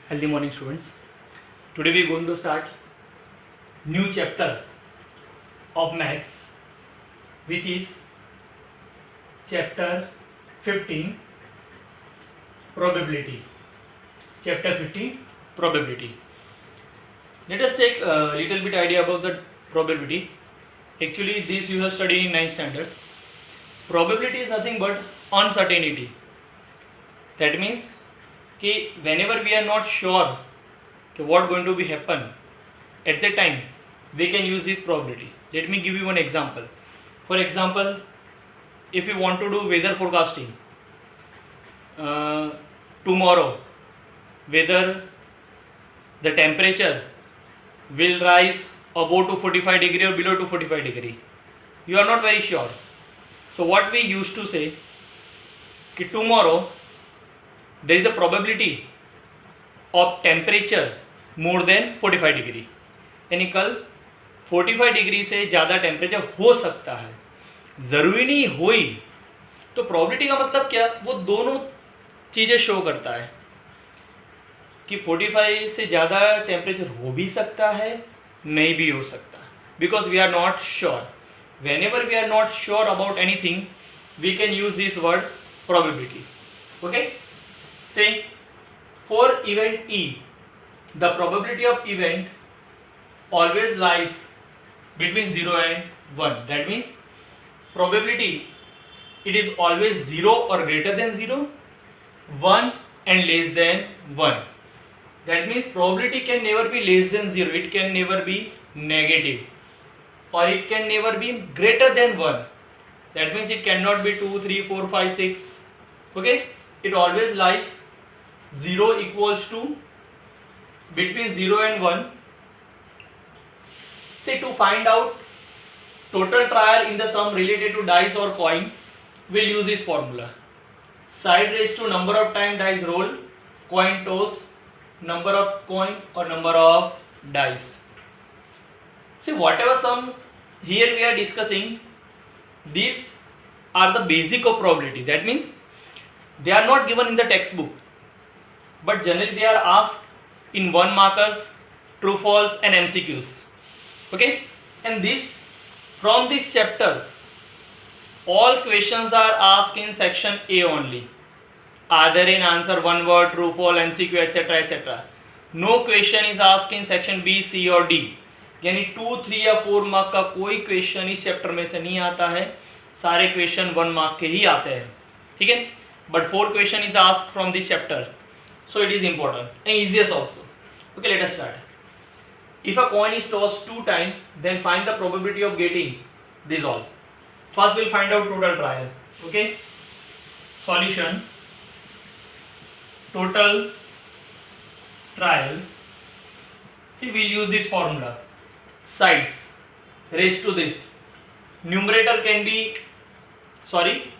Healthy morning, students. Today we are going to start new chapter of maths, which is chapter 15 probability. Chapter 15 probability. Let us take a little bit idea about the probability. Actually, this you have studied in 9th standard. Probability is nothing but uncertainty. That means कि whenever we are not sure कि what going to be happen at that time, we can use this probability. Let me give you one example. For example, if you want to do weather forecasting tomorrow, whether the temperature will rise above to 45 degree or below to 45 degree, you are not very sure. So what we used to say कि tomorrow there is a probability of temperature more than 45 degree, यानी कल 45 degree से ज़्यादा temperature हो सकता है, ज़रूरी नहीं हो ही. तो प्रोबेबिलिटी का मतलब क्या, वो दोनों चीज़ें शो करता है कि 45 से ज़्यादा टेम्परेचर हो भी सकता है, नहीं भी हो सकता, because we are not sure. whenever we are not sure about anything, we can use this word probability. Okay, say for event E, the probability of event always lies between 0 and 1. That means probability, it is always 0 or greater than 0, 1 and less than 1. That means probability can never be less than 0, it can never be negative, or it can never be greater than 1. That means it cannot be 2, 3, 4, 5, 6. Okay, it always lies 0 equals to between 0 and 1. Say to find out total trial in the sum related to dice or coin, we'll use this formula. Side raised to number of time dice roll, coin toss, number of coin or number of dice. See, whatever sum here we are discussing, these are the basic of probability. That means they are not given in the textbook, but generally they are asked in 1 markers, true false and MCQs. Okay, and this, from this chapter, all questions are asked in section A only, either in answer one word, true false, MCQ, etc. etc. No question is asked in section B, C or D. यानी 2, 3 या 4 mark का कोई question इस chapter में से नहीं आता है, सारे क्वेश्चन 1 मार्क के ही आते हैं. ठीक है, but 4 question is asked from this chapter, so it is important and easiest also. Okay, let us start. If a coin is tossed 2 times, then find the probability of getting this all. First we'll find out total trial. Okay, solution, total trial. See, we'll use this formula. Sides raised to this, numerator can be,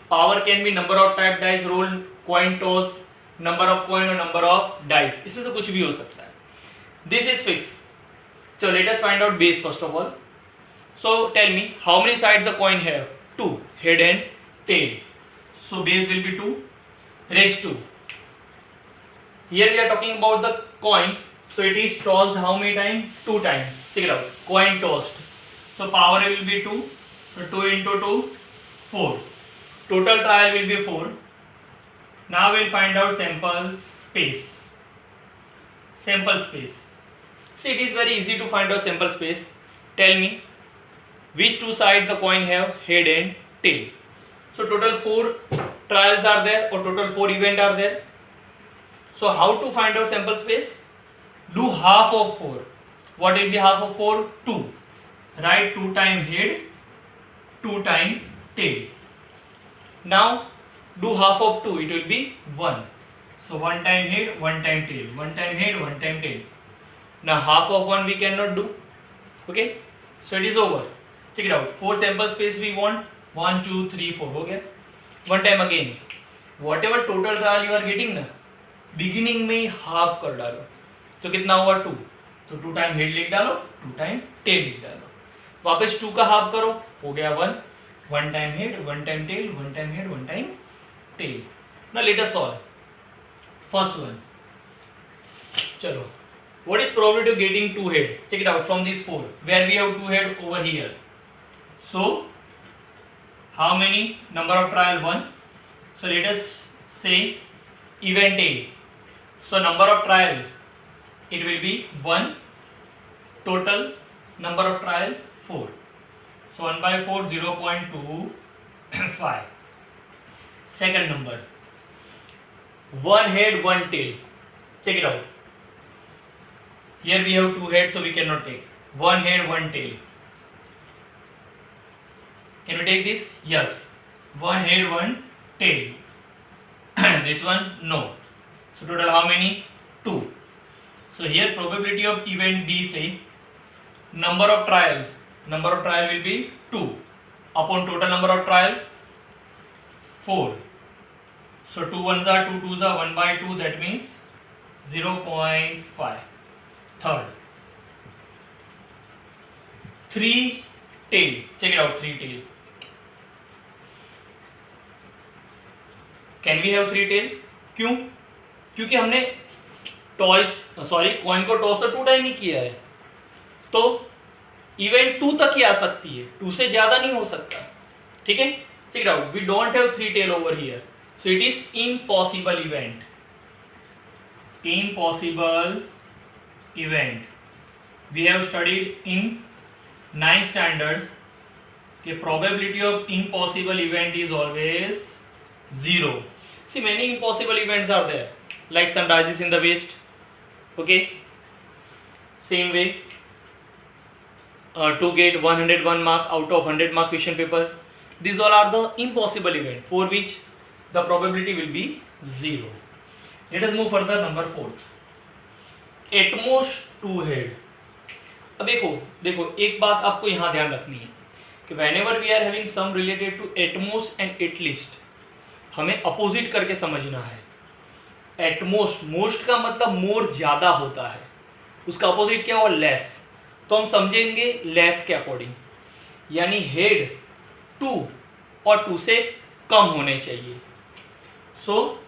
power can be number of type dice rolled, coin toss, number of coin or number of dice, इसमें से कुछ भी हो सकता है. This is fixed. So let us find out base first of all. So tell me how many sides the coin have? 2, head and tail. So base will be 2 raised to. Here we are talking about the coin. So it is tossed how many times? 2 times. Check it out. Coin tossed. So power will be 2. So 2 into 2, 4. Total trial will be 4. Now we'll find out sample space. Sample space. See, it is very easy to find out sample space. Tell me which 2 sides the coin have, head and tail. So total 4 trials are there, or total 4 events are there. So how to find out sample space? Do half of 4. What will be half of 4? 2. Write 2 times head, 2 times tail. Now do half of 2, it will be 1. So 1 time head, 1 time tail, 1 time head, 1 time tail. Now half of 1 we cannot do. Okay, so it is over. Check it out. 4 sample space we want. 1, 2, 3, 4 हो गया. 1 time again. Whatever total trial you are getting ना, beginning में ही half कर डालो. तो कितना हुआ 2. तो 2 time head लिख डालो, 2 time tail लिख डालो. वापस 2 का half करो, हो गया 1. 1 time head, 1 time tail, 1 time head, 1 time tail. Now let us solve. First one, चलो, what is probability of getting two head? Check it out from these four where we have two head over here. So how many number of trial? One. So let us say event A. So number of trial, it will be 1. Total number of trial 4. So 1 by 4, 0.25. Second number, one head, one tail. Check it out. Here we have two heads, so we cannot take. One head, one tail. Can we take this? Yes. One head, one tail. This one, no. So total how many? 2. So here probability of event B, say number of trial will be 2 upon total number of trial 4. So 2 ones are 2 twos are 1 by 2, that means 0.5. Third, 3 tail. Check it out, 3 tail. Can we have 3 tail? क्यों? क्योंकि हमने coin को toss तो 2 time ही किया है, तो event 2 तक ही आ सकती है, 2 से ज्यादा नहीं हो सकता. ठीक है, check it out. We don't have 3 tail over here, so it is impossible event. Impossible event. We have studied in 9th standard कि probability of impossible event is always 0. See, many impossible events are there, like sunrises in the west. Okay, same way to get 101 mark out of 100 mark question paper. These all are the impossible event for which the probability will be 0. Let us move further. Number 4th, at most 2 head. अब देखो एक बात आपको यहाँ ध्यान रखनी है कि whenever we are having sum related to at most and at least, हमें अपोजिट करके समझना है. एट मोस्ट, मोस्ट का मतलब मोर ज्यादा होता है, उसका अपोजिट क्या हुआ? लेस. तो हम समझेंगे लेस के अकॉर्डिंग, यानी हेड 2 और 2 से कम होने चाहिए. सो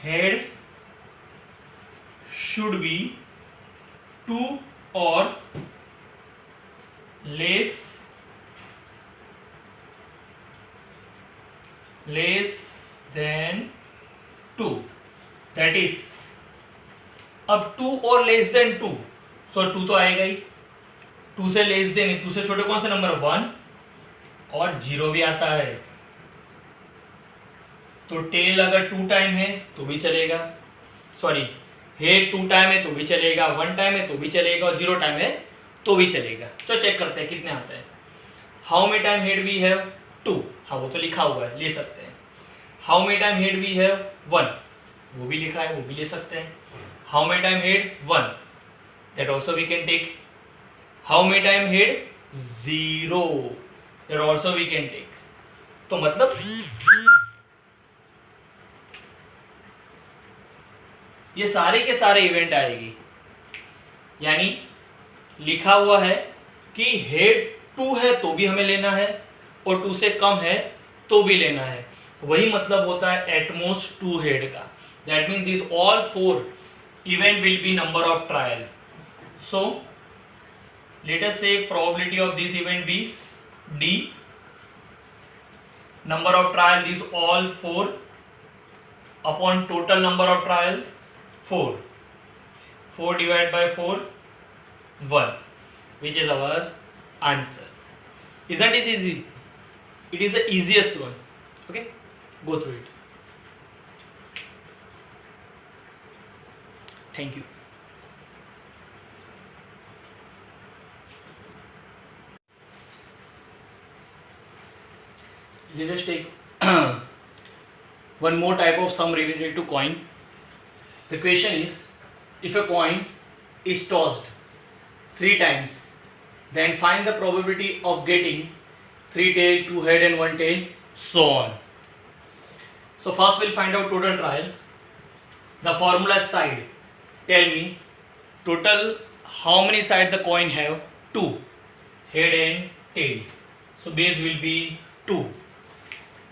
हेड शुड बी 2 और लेस देन 2. दैट इज, अब 2 और लेस देन 2, सो 2 तो आएगा ही. 2 से लेस देन, 2 से छोटे कौन से नंबर? 1 और 0 भी आता है. तो टेल अगर 2 टाइम है तो भी चलेगा, सॉरी हेड 2 टाइम है तो भी चलेगा, 1 टाइम है तो भी चलेगा, और 0 टाइम है तो भी चलेगा. तो चेक करते हैं कितने आता है. How many time head we have? 2. हाँ, वो तो लिखा हुआ है, ले सकते हैं. How many time head we have? 1. वो भी लिखा है, वो भी ले सकते हैं. How many time head? 1. That also we can take. How many time head? 0. That also we can take. तो मतलब ये सारे के सारे इवेंट आएगी, यानी लिखा हुआ है कि हेड 2 है तो भी हमें लेना है और 2 से कम है तो भी लेना है. वही मतलब होता है एटमोस्ट 2 हेड का. That mean this all 4 event will be number of trial. So let us say probability of this event be D. Number of trial, these all 4 upon total number of trial 4. 4 divided by 4, 1, which is our answer. Isn't it easy? It is the easiest one. Okay, go through it. Thank you. Let us take one more type of sum related to coin. The question is, if a coin is tossed 3 times, then find the probability of getting 3 tail, 2 head and 1 tail, so on. So first we'll find out total trial. The formula side, tell me total how many sides the coin have? 2, head and tail. So base will be 2.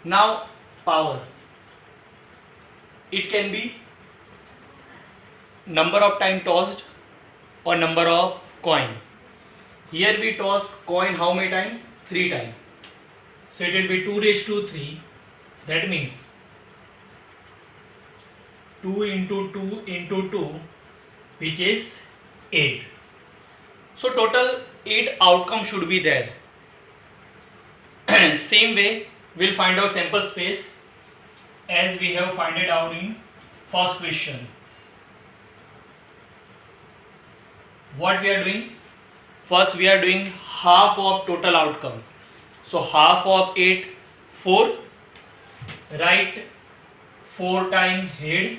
Now power, it can be number of time tossed or number of coin. Here we toss coin how many time? 3 time. So it will be 2 raised to 3. That means 2 into 2 into 2, which is 8. So total 8 outcome should be there. Same way we'll find our sample space as we have find it out in first question. What we are doing? First we are doing half of total outcome. So half of 8, 4. Write 4 time head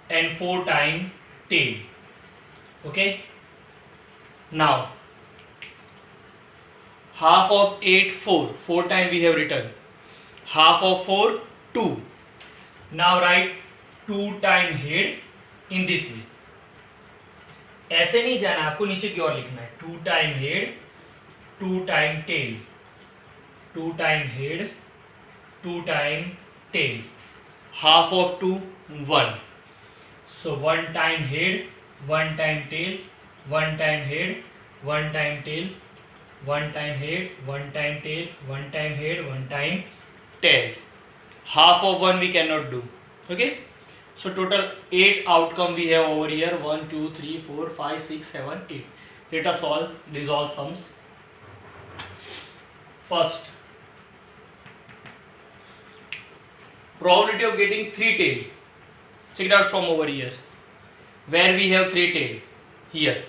and 4 time tail. Okay. Now half of 8, 4. 4 time we have written. Half of 4, 2. Now write 2 time head in this way. ऐसे नहीं जाना, आपको नीचे की ओर लिखना है. 2 time head, 2 time tail, 2 time head, 2 time tail. Half of 2, 1. So 1 time head, 1 time tail, 1 time head, 1 time tail, 1 time head, 1 time tail, 1 time head, 1 time tail. Half of 1 we cannot do. Okay. So total 8 outcome we have over here. 1, 2, 3, 4, 5, 6, 7, 8. Let us solve these all sums. First, probability of getting 3 tail. Check it out from over here. Where we have 3 tail? Here.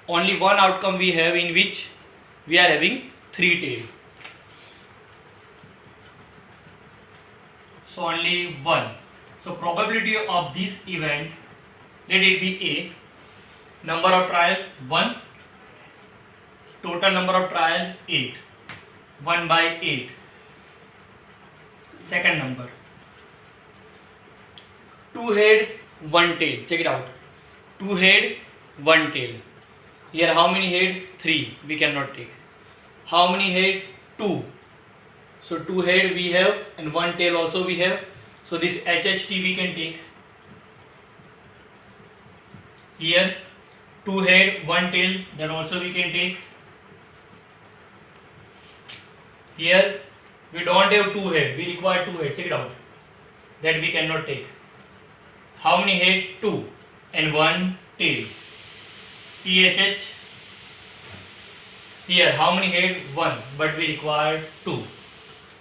Only one outcome we have in which we are having 3 tail. So only one. So probability of this event, let it be A. Number of trial 1. Total number of trial 8. 1 by 8. Second number. 2 head, 1 tail. Check it out. 2 head, 1 tail. Here how many head? 3. We cannot take. How many head? 2. So 2 head we have and 1 tail also we have. So this HHT we can take. Here 2 head, 1 tail, that also we can take. Here we don't have 2 head, we require 2 head. Check it out. That we cannot take. How many head? 2 and 1 tail. PHH. Here how many head? 1, but we require 2.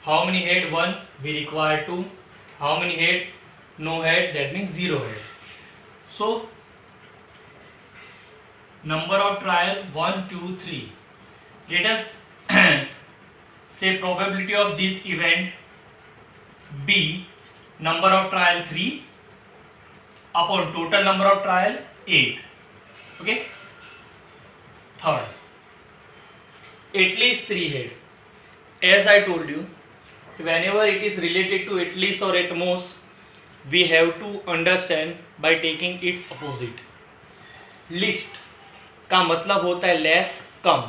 How many head? 1, we require 2. How many head? No head, that means 0 head. So number of trial 1, 2, 3. Let us say probability of this event B, number of trial 3 upon total number of trial 8. Okay. Third, at least 3 head. As I told you, whenever it is related to at least or at most, we have to understand by taking its opposite. Least का मतलब होता है less, कम.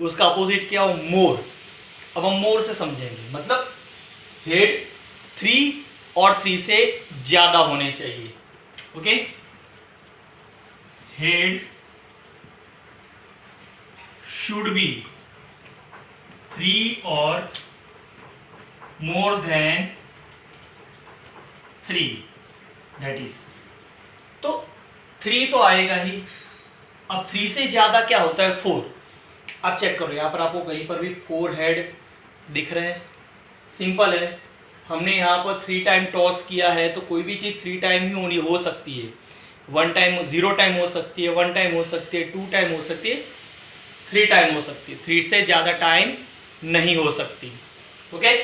उसका opposite क्या हो? मोर. अब हम मोर से समझेंगे. मतलब हेड 3 और 3 से ज्यादा होने चाहिए. ओके. हेड शुड बी 3 और more than 3, that is. तो 3 तो आएगा ही. अब 3 से ज्यादा क्या होता है? 4. अब चेक करो, यहाँ पर आपको कहीं पर भी 4 हेड दिख रहे हैं. सिंपल है, हमने यहाँ पर 3 टाइम टॉस किया है तो कोई भी चीज़ 3 टाइम ही होनी हो सकती है. 1 टाइम 0 टाइम हो सकती है, 1 टाइम हो सकती है, 2 टाइम हो सकती है, 3 टाइम हो सकती है. 3 से ज़्यादा टाइम नहीं हो सकती. Okay.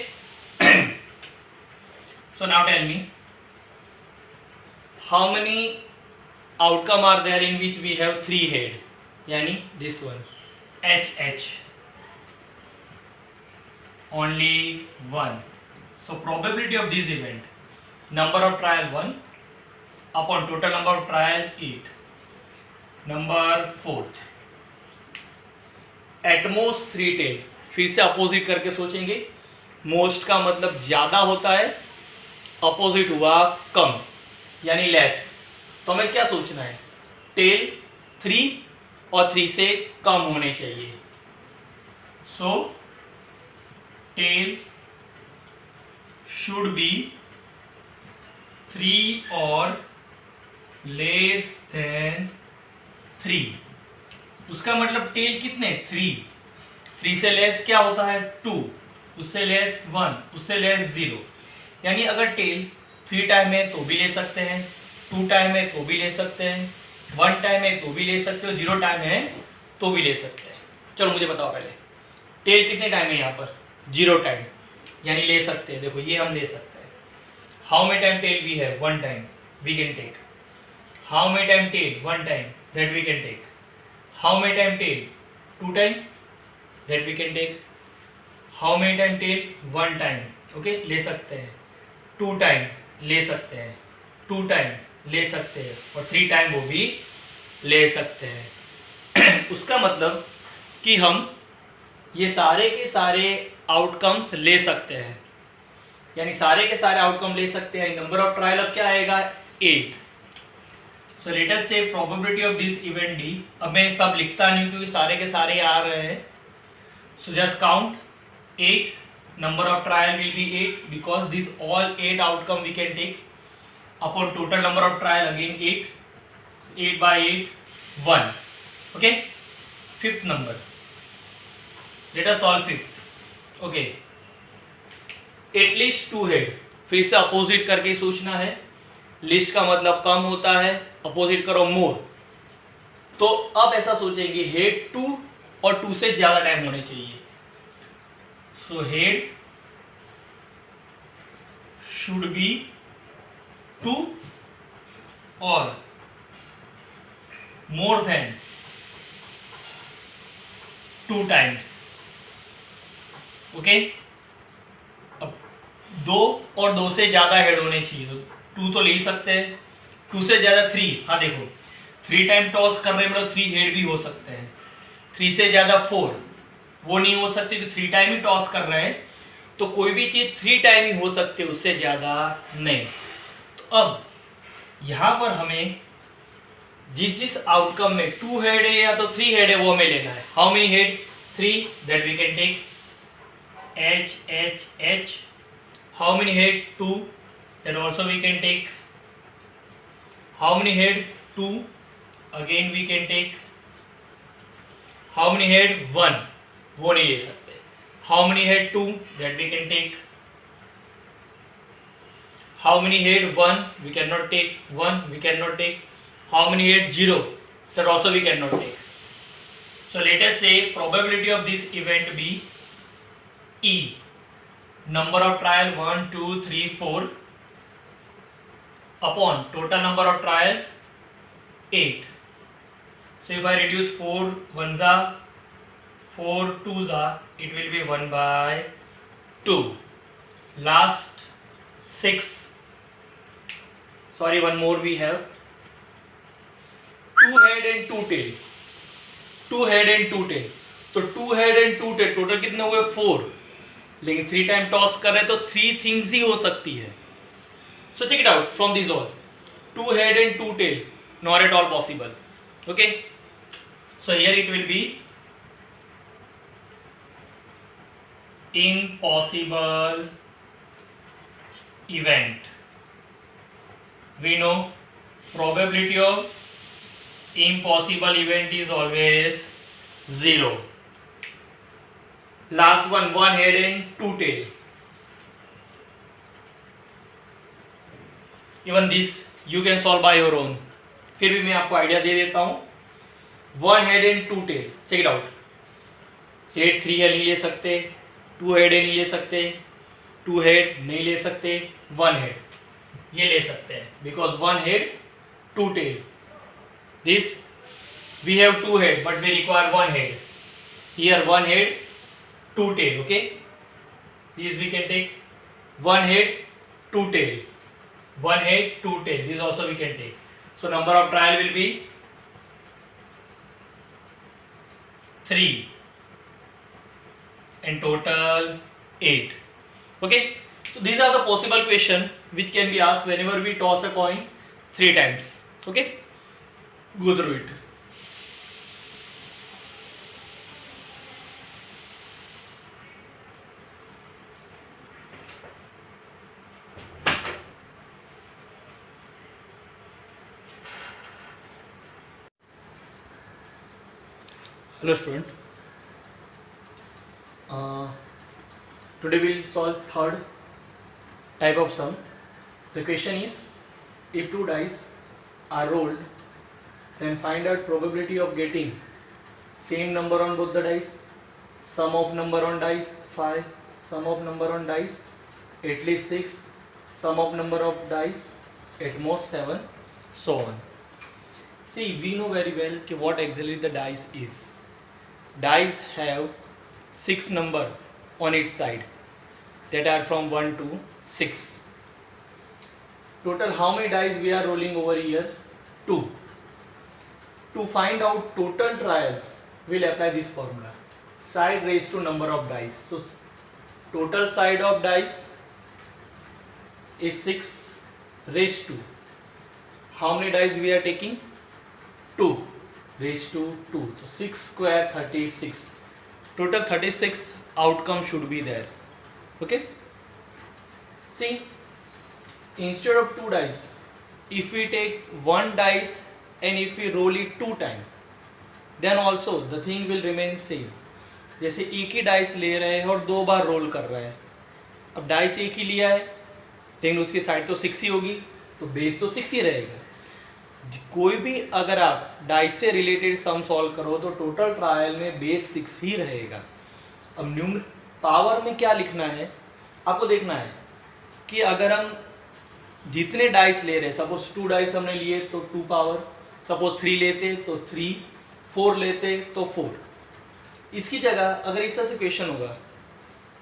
So now tell me, how many outcome are there in which we have 3 head? Yani this one, HH. Only 1. So probability of this event, number of trial 1 upon total number of trial 8. Number 4th, at most 3 tail. फिर से opposite करके सोचेंगे. Most का मतलब ज्यादा होता है, opposite हुआ कम, यानी लेस. तो हमें क्या सोचना है, टेल 3 और 3 से कम होने चाहिए। सो टेल शुड बी 3 और लेस देन 3। उसका मतलब टेल कितने, 3 से लेस क्या होता है 2, उससे लेस 1, उससे लेस 0। यानी अगर टेल 3 टाइम है तो भी ले सकते हैं, 2 टाइम है तो भी ले सकते हैं, 1 टाइम है तो भी ले सकते हो, 0 टाइम है तो भी ले सकते हैं। चलो मुझे बताओ पहले टेल कितने टाइम है यहाँ पर, 0 टाइम, यानी ले सकते हैं। देखो ये हम ले सकते हैं। How many time tail we have, 1 time we can take. How many time tail, 1 time that we can take. How many time tail, 2 time that we can take. How many time tail, 1 time, okay ले सकते हैं। 2 time ले सकते हैं, 2 time ले सकते हैं, और 3 टाइम वो भी ले सकते हैं। उसका मतलब कि हम ये सारे के सारे आउटकम्स ले सकते हैं, यानी सारे के सारे आउटकम ले सकते हैं। नंबर ऑफ ट्रायल अब क्या आएगा, 8। सो let us say probability of this event D. अब मैं सब लिखता नहीं क्योंकि सारे के सारे आ रहे हैं। So just count 8, number of trial will be 8 because this all 8 outcome we can take upon total number of trial, again 8, 8 by 8 1, okay. Fifth number, let us solve fifth, okay. at least 2 head, फिर से opposite करके सोचना है। List का मतलब कम होता है, opposite करो मोर। तो अब ऐसा सोचेंगे हेड 2 और 2 से ज्यादा टाइम होने चाहिए। So head should be 2 or more than 2 times, okay। अब 2 और 2 से ज्यादा हेड होने चाहिए, तो 2 तो ले ही सकते हैं, 2 से ज्यादा 3। हाँ देखो 3 टाइम टॉस कर रहे हैं मतलब 3 हेड भी हो सकते हैं। 3 से ज्यादा 4 वो नहीं हो सकती, तो 3 टाइम ही टॉस कर रहे हैं, तो कोई भी चीज 3 टाइम ही हो सकती है, उससे ज्यादा नहीं। तो अब यहां पर हमें जिस आउटकम में 2 हेड है या तो 3 हेड है वो हमें लेना है। How many head, 3 that we can take H। How many head, 2 that also we can take. How many head, 2 again we can take. How many head, 1 वो नहीं ले सकते। How many head, 2 that we can take. How many head, 1 we can not take, 1 we can not take. How many head, 0 that also we cannot take. So let us say probability of this event be E, number of trial 1 2 3 4 upon total number of trial 8. So if I reduce 4 ones are 4 twos are, it will be 1 by 2. Last 6, sorry, one more we have 2 head and 2 tail. 2 head and 2 tail, तो 2 head and 2 tail total कितने हुए 4, लेकिन 3 time toss कर रहे हैं तो 3 things ही हो सकती है। So check it out from this all, 2 head and 2 tail not at all possible, okay. So here it will be impossible event. We know probability of impossible event is always 0. Last one, 1 head and 2 tail. Even this you can solve by your own. फिर भी मैं आपको idea दे देता हूं। 1 head and 2 tail, check it out. Head 3 है नहीं ले सकते, 2 हेड है नहीं ले सकते, 2 हेड नहीं ले सकते, 1 हेड ये ले सकते हैं, because 1 head 2 tail. This we have 2 head but we require 1 head. Here 1 head 2 tail, okay. These we can take 1 head 2 tail, 1 head 2 tail. This also we can take. So number of trial will be 3 and total 8, okay. So these are the possible question which can be asked whenever we toss a coin 3 times, Okay, go through it. Hello student, today we will solve third type of sum. The question is, if two dice are rolled, then find out probability of getting same number on both the dice, sum of number on dice 5, sum of number on dice at least 6, sum of number of dice at most 7, so on. See, we know very well कि what exactly the dice is. Dice have 6 number on its side that are from 1 to 6. Total how many dice we are rolling over here? 2. To find out total trials, we'll apply this formula. Side raised to number of dice. So total side of dice is 6 raised to. How many dice we are taking? 2 raised to 2. So 6 square 36. Total 36 outcome should be there. Okay. See, instead of 2 dice, if we take 1 dice and if we roll it 2 times, then also the thing will remain same. जैसे एक ही dice ले रहे हैं और 2 बार role कर रहे हैं. अब डाइस एक ही लिया है लेकिन उसकी साइड तो 6 ही होगी, तो बेस तो 6 ही रहेगा. कोई भी अगर आप डाइस से रिलेटेड सम सॉल्व करो तो टोटल ट्रायल में बेस 6 ही रहेगा. अब न्यूमर पावर में क्या लिखना है आपको देखना है कि अगर हम जितने डाइस ले रहे हैं, सपोज 2 डाइस हमने लिए तो 2 पावर, सपोज 3 लेते तो 3, 4 लेते तो 4. इसकी जगह अगर इस तरह से क्वेश्चन होगा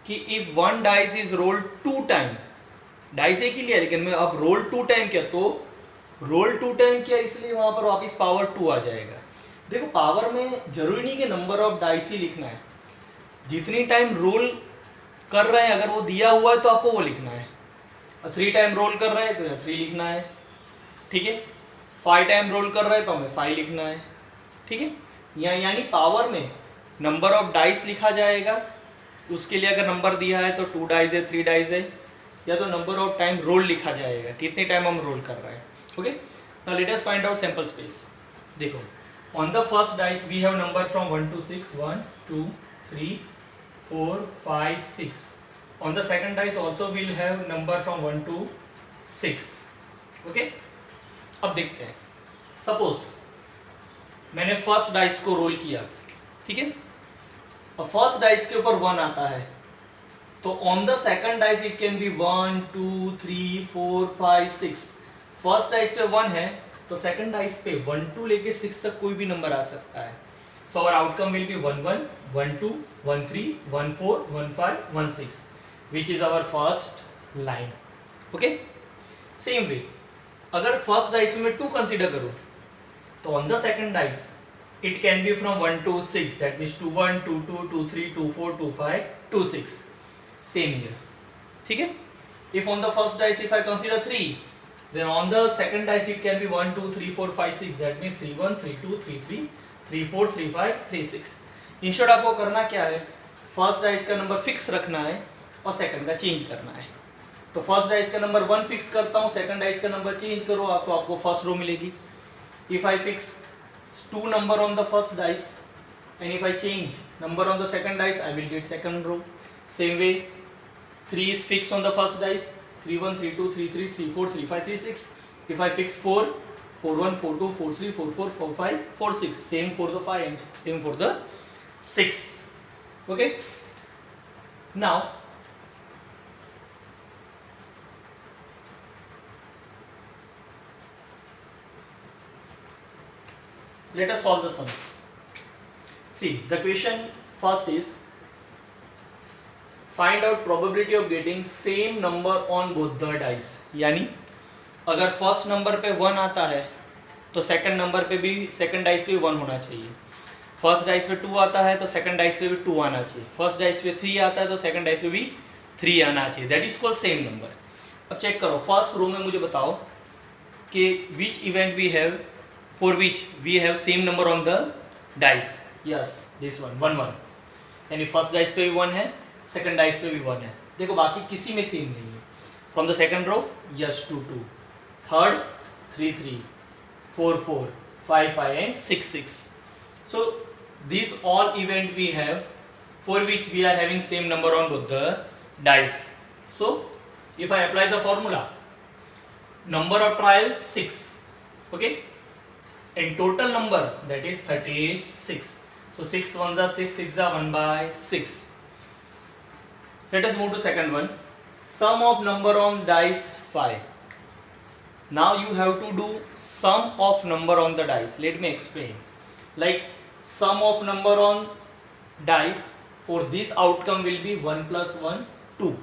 कि if 1 dice is rolled 2 time, dice एक ही लिया लेकिन मैं अब रोल 2 टाइम किया, तो रोल 2 टाइम किया इसलिए वहां पर वापस पावर 2 आ जाएगा. देखो पावर में जरूरी नहीं कि नंबर ऑफ डाइस ही लिखना है, जितनी टाइम रोल कर रहे हैं अगर वो दिया हुआ है तो आपको वो लिखना है. 3 टाइम रोल कर रहे हैं तो 3 लिखना है, ठीक है. 5 टाइम रोल कर रहे हैं तो हमें 5 लिखना है, ठीक है. यानी पावर में नंबर ऑफ डाइस लिखा जाएगा, उसके लिए अगर नंबर दिया है तो 2 डाइस है 3 डाइस है, या तो नंबर ऑफ टाइम रोल लिखा जाएगा, कितने टाइम हम रोल कर रहे हैं. Okay, now let us find out sample space. देखो, on the first dice we have number from 1 to 6, 1 2 3 4 5 6. On the second dice also we'll have number from 1 to 6. Okay, अब देखते हैं. सपोज मैंने first dice को role किया, ठीक है, और फर्स्ट डाइस के ऊपर 1 आता है, तो on the second dice it can be 1 2 3 4 5 6. First dice पे 1 है तो सेकंड डाइस पे 1 2 लेके 6 तक कोई भी नंबर आ सकता है. So our outcome will be 1 1 1 2 1 3 1 4 1 5 1 6, which is our first line. Okay, same way अगर फर्स्ट डाइस में मैं 2 कंसीडर करूं तो on the second dice it can be from 1 to 6, that means 2 1 2 2 2 3 2 4 2 5 2 6. same here, ठीक है. if on the first dice if I consider 3, then on the second dice it can be 1 2 3 4 5 6, that means 3 1 3 2 3 3 3 4 3 5 3 6. Instead आपको करना क्या है, first dice का number fix रखना है और सेकंड का चेंज करना है. तो फर्स्ट डाइस का नंबर 1 फिक्स करता हूँ, सेकंड डाइस का नंबर चेंज करो आप, तो आपको फर्स्ट रो मिलेगी. If I fix 2 number on the first dice and if I change number on the second dice I will get second row. Same way 3 is fixed on the first dice, 3 1 3 2 3 3 3 4 3 5 3 6. if I fix 4 4 1 4 2 4 3 4 4 4 5 4 6, same for the 5 and same for the 6. Okay, now let us solve the sum. See, the question first is find out probability of getting same number on both the dice. यानी अगर first number पे 1 आता है तो second number पे भी second dice पे 1 होना चाहिए. फर्स्ट डाइस पे 2 आता है तो सेकंड डाइस पे भी 2 आना चाहिए. फर्स्ट डाइस पे 3 आता है तो सेकंड डाइस पे भी 3 आना चाहिए. That is called same number. अब चेक करो, फर्स्ट रो में मुझे बताओ कि which event we have for which we have same number on the dice. Yes, this one 1 1, यानी फर्स्ट डाइस पे भी 1 है, सेकंड डाइस पे भी 1 है. देखो बाकी किसी में सेम नहीं है. From the second row yes 2 2, third 3 3, 4 4, 5 5 and 6 6. So these all event we have for which we are having same number on both the dice. So if I apply the formula, number of trials 6, okay, and total number that is 36. So 6 1 the 6, 6 the 1 by 6. Let us move to second one. Sum of number on dice 5. Now you have to do sum of number on the dice. Let me explain. Like sum of number on dice for this outcome will be 1 plus 1 2.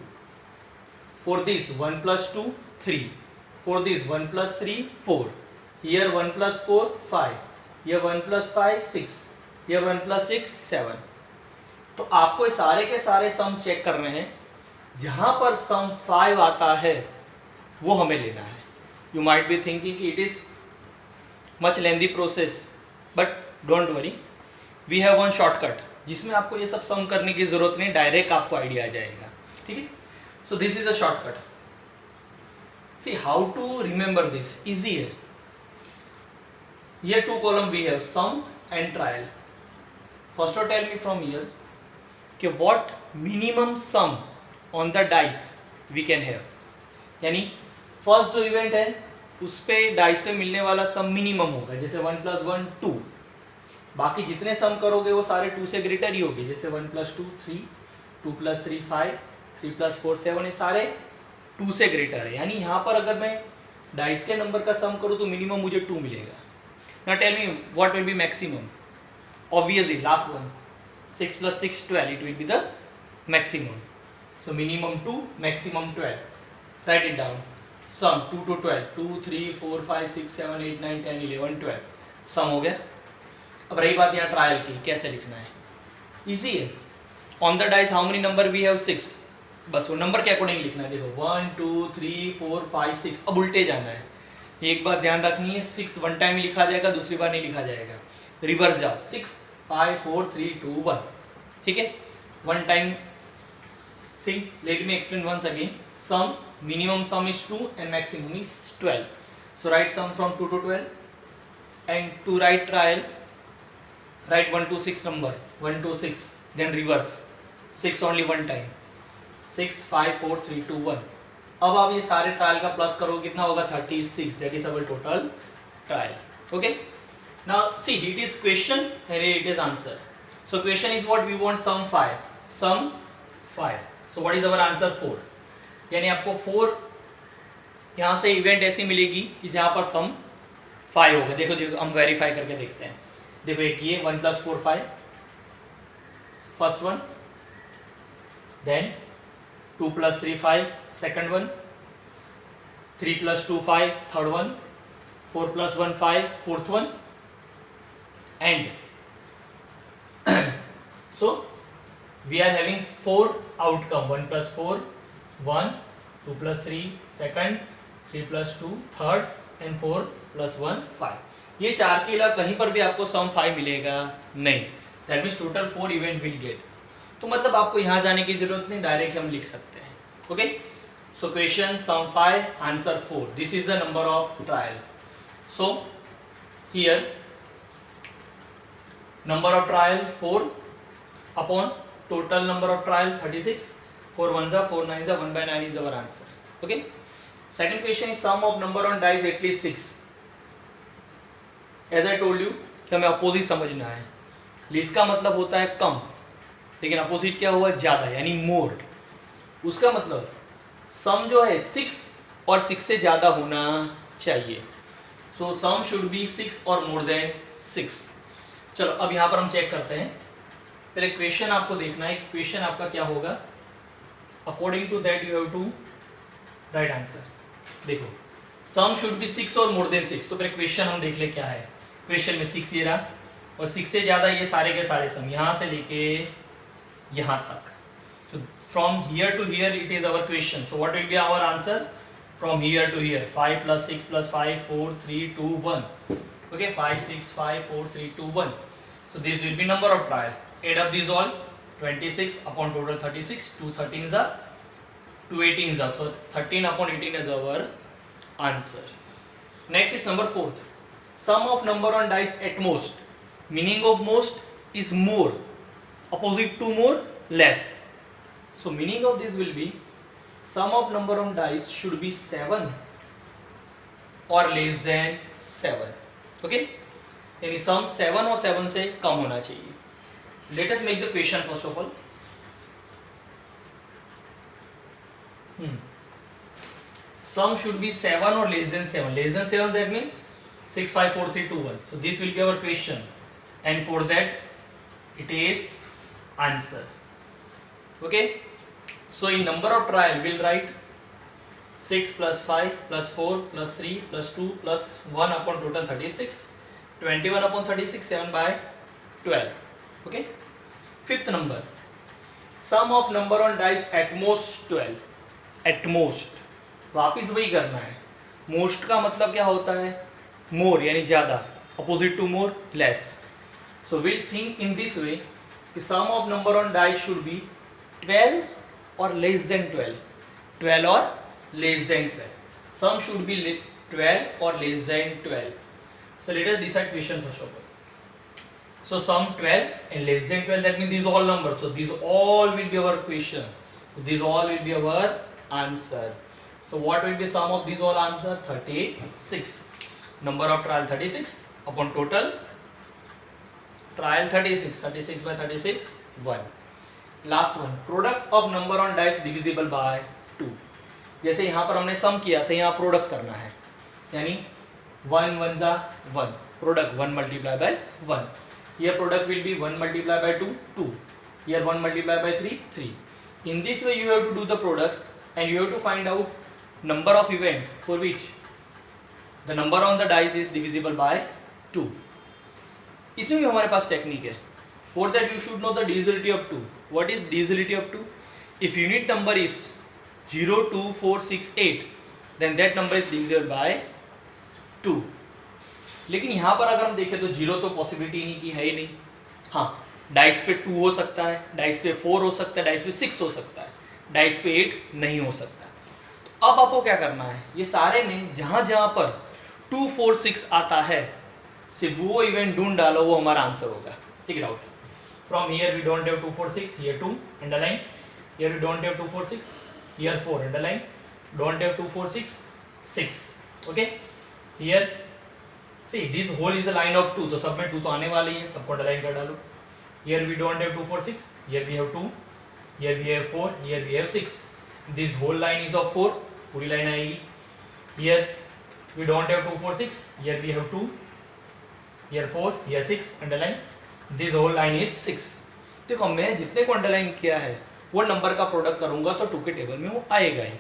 For this 1 plus 2 3. For this 1 plus 3 4. Here 1 plus 4 5. Here 1 plus 5 6. Here 1 plus 6 7. तो आपको सारे के सारे sum check करने हैं. जहां पर सम 5 आता है वो हमें लेना है. यू माइट बी थिंकिंग कि it is much lengthy process, but don't worry, we have one shortcut जिसमें आपको ये सब सम करने की जरूरत नहीं, डायरेक्ट आपको आइडिया आ जाएगा. ठीक है. So this is a shortcut. See how to remember this, easy है. Here 2 column we have sum and trial. First of all tell me from here कि what minimum sum on the dice we can have. यानी first जो event है उस पे dice पे मिलने वाला सम मिनिमम होगा. जैसे 1 plus 1 2. बाकी जितने सम करोगे वो सारे 2 से ग्रेटर ही होंगे. जैसे 1 plus 2 3, 2 plus 3 5, 3 plus 4 7, ये सारे 2 से ग्रेटर है. यानी यहाँ पर अगर मैं डाइस के नंबर का सम करूँ तो मिनिमम मुझे 2 मिलेगा. Now tell me what will be maximum? Obviously last one, 6 plus 6 12, it will be the maximum. So minimum 2, maximum 12. Write it down. Sum 2 to 12, 2 3 4 5 6 7 8 9 10 11 12. सम हो गया. अब रही बात यहाँ ट्रायल की, कैसे लिखना है. इजी है. On the dice how many number we have 6. बस वो नंबर के अकॉर्डिंग लिखना है. देखो 1 2 3 4 5 6. अब उल्टे जाना है. एक बात ध्यान रखनी है, 6 वन टाइम लिखा जाएगा, दूसरी बार नहीं लिखा जाएगा. रिवर्स जाओ. 6 5 4 3 2 1. ठीक है. One time. See let me explain once again. Sum minimum sum is 2 and maximum is 12. So write sum from 2 to 12 and to write trial write 1 to 6 number 1 to 6, then reverse 6 only one time. 6 5 4 3 2 1. अब आप ये सारे trial का plus करो, कितना होगा 36. That is our total trial. Okay. Now see it is question and it is answer. So question is what we want sum 5. Sum 5. So what is our answer 4. यानी आपको 4 यहाँ से इवेंट ऐसी मिलेगी कि जहाँ पर सम 5 होगा. देखो देखो हम वेरीफाई करके देखते हैं. देखो एक ये 1 plus 4 5 first one, then 2 plus 3 5 second one, 3 plus 2 5 third one, 4 plus 1 5 fourth one, and so we are having 4 outcome. 1 plus 4 1, 2 plus 3 second, 3 plus 2 third and 4 plus 1 5. ये चार के अलावा कहीं पर भी आपको सम 5 मिलेगा नहीं. That means total 4 event will get. तो मतलब आपको यहाँ जाने की जरूरत नहीं, डायरेक्ट हम लिख सकते हैं. Okay. So question sum 5, answer 4. This is the number of trial. So here number of trial 4 upon total number of trial 36. 4 1s are 4 9s are 1 by 9 is our answer. Okay. Second question is sum of number on dice at least 6. As I told you कि हमें opposite समझना है. Least का मतलब होता है कम, लेकिन opposite क्या हुआ ज्यादा, यानी मोर. उसका मतलब सम जो है 6 और 6 से ज़्यादा होना चाहिए. सो सम शुड बी 6 और मोर देन 6. चलो अब यहाँ पर हम चेक करते हैं. पहले क्वेश्चन आपको देखना है. क्वेश्चन आपका क्या होगा, according to that you have to write answer. देखो सम शुड बी 6 और मोर देन 6. तो पहले क्वेश्चन हम देख ले क्या है. क्वेश्चन में 6 ये रहा और 6 से ज़्यादा ये सारे के सारे सम यहाँ से लेके यहाँ तक. So from here to here it is our question. So what will be our answer? from here to here. 5 plus 6 plus 5, 4, 3, 2, 1. Okay, 5, 6, 5, 4, 3, 2, 1. So this will be number of trial. Add up these all. 26 upon total 36. 2 13s are 2 18s are. So 13 upon 18 is our answer. Next is number 4th. Sum of number on dice at most. Meaning of most is more. Opposite to more, less. So meaning of this will be sum of number on dice should be 7 or less than 7. Okay, यानी sum 7 और 7 से कम होना चाहिए. Let us make the question first of all. Sum should be 7 or less than 7. Less than 7, that means 6 5 4 3 2 1. So this will be our question, and for that it is answer. Okay, so in number of trial we'll write 6 plus 5 plus 4 plus 3 plus 2 plus 1 upon total 36. 21 upon 36, 7 by 12. Okay, 5th number, sum of number on dice at most 12. At most वापिस वही करना है. Most का मतलब क्या होता है? More यानी ज्यादा. Opposite to more, less. So will think in this way कि sum of number on dice should be 12 or less than 12. 12 or less than 12. Sum should be 12 or less than 12. So let us decide question first of all. So sum 12 and less than 12, that means these all numbers. So these all will be our question. So these all will be our answer. So what will be sum of these all answer? 36. Number of trial 36 upon total trial 36. 36 by 36, 1. Last one, product of number on dice divisible by 2. जैसे यहाँ पर हमने सम किया था, यहाँ product करना है, यानी 1 1 जा 1, product 1 multiply by 1. Here product will be 1 multiply by 2, 2. Here 1 multiply by 3, 3. In this way you have to do the product and you have to find out number of event for which the number on the dice is divisible by 2. इसमें भी हमारे पास technique है. For that you should know the divisibility of 2. What is divisibility of 2? If unit number is 0, 2, 4, 6, 8, then that number is divisible by 2. लेकिन यहाँ पर अगर हम देखें तो 0 तो पॉसिबिलिटी नहीं की है ही नहीं. हाँ, डाइस पे 2 हो सकता है, डाइस पे 4 हो सकता है, डाइस पे 6 हो सकता है, डाइस पे 8 नहीं हो सकता. तो अब आपको क्या करना है, ये सारे में जहाँ जहाँ पर 2, 4, 6 आता है सिर्फ वो इवेंट ढूंढ डालो, वो हमारा आंसर होगा. Take it out. From here we don't have 2, 4, 6. Here 2 underline. Here we don't have 2, 4, 6. Here 4 underline. Don't have 2, 4, 6, 6. Okay, here see this whole is a line of 2, तो सब में 2 तो आने वाली है, सबको अंडरलाइन कर डालो. Here we don't have 2, 4, 6. Here we have 2. Here we have 4. Here we have 6. This whole line is of 4. पूरी लाइन आएगी. Here we don't have 2, 4, 6. Here we have 2. Here 4. Here 6. Underline. This whole line is 6. देखो मैं जितने को underline किया है वो number का प्रोडक्ट करूंगा तो 2 के टेबल में वो आएगा ही.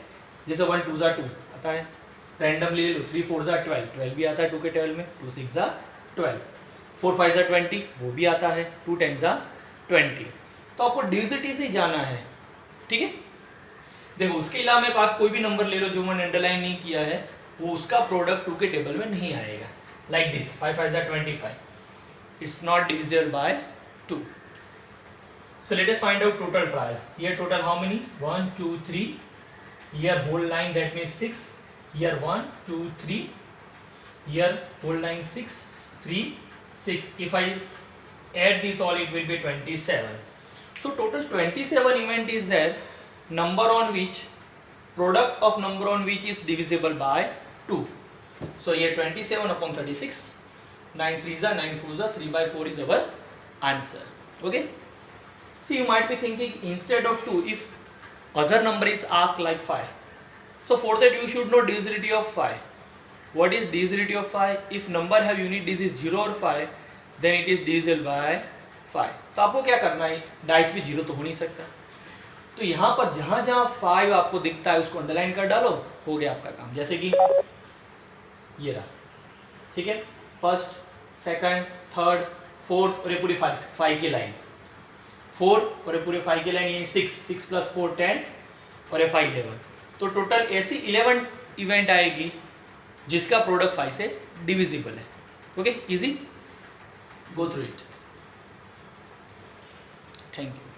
जैसे 1 2 2 आता है, रैंडमली ले लो. 3 4 12, 12 भी आता है 2 के टेबल में. 2 6 12, 4 5 20 वो भी आता है. 2 10 20. तो आपको डिविजिबिलिटी से जाना है. ठीक है, देखो उसके अलावा में आप कोई भी नंबर ले लो जो मैंने अंडरलाइन नहीं किया है, वो उसका प्रोडक्ट 2 के टेबल में नहीं आएगा. Like this 5 5 25, it's not divisible by 2. So let us find out total trial. Here total how many? 1 2 3. Here whole line, that means 6. Here 1 2 3. Here whole line 6 3 6. If I add this all, it will be 27. So total 27 event is there. Number on which product of number on which is divisible by 2. So here 27 upon 36. 9 3s are 9 4s are 3 by 4 is our answer. Okay. See, you might be thinking instead of 2, if other number is asked like 5. So for that you should know divisibility of 5. What is divisibility of 5? If number have unit digits 0 or 5, then it is divisible by 5. तो आपको क्या करना है, dice में 0 तो हो नहीं सकता, तो यहाँ पर जहाँ जहाँ 5 आपको दिखता है उसको अंडरलाइन कर डालो, हो गया आपका काम. जैसे कि ये रहा. ठीक है, फर्स्ट सेकंड थर्ड फोर्थ और ये पूरी 5 की लाइन, 4 और ये पूरे 5 की लाइन, ये 6 6 + 4 10 और ये 5 11. तो टोटल ऐसी 11 इवेंट आएगी जिसका प्रोडक्ट 5 से डिविजिबल है. Okay, easy, go through it. Thank you.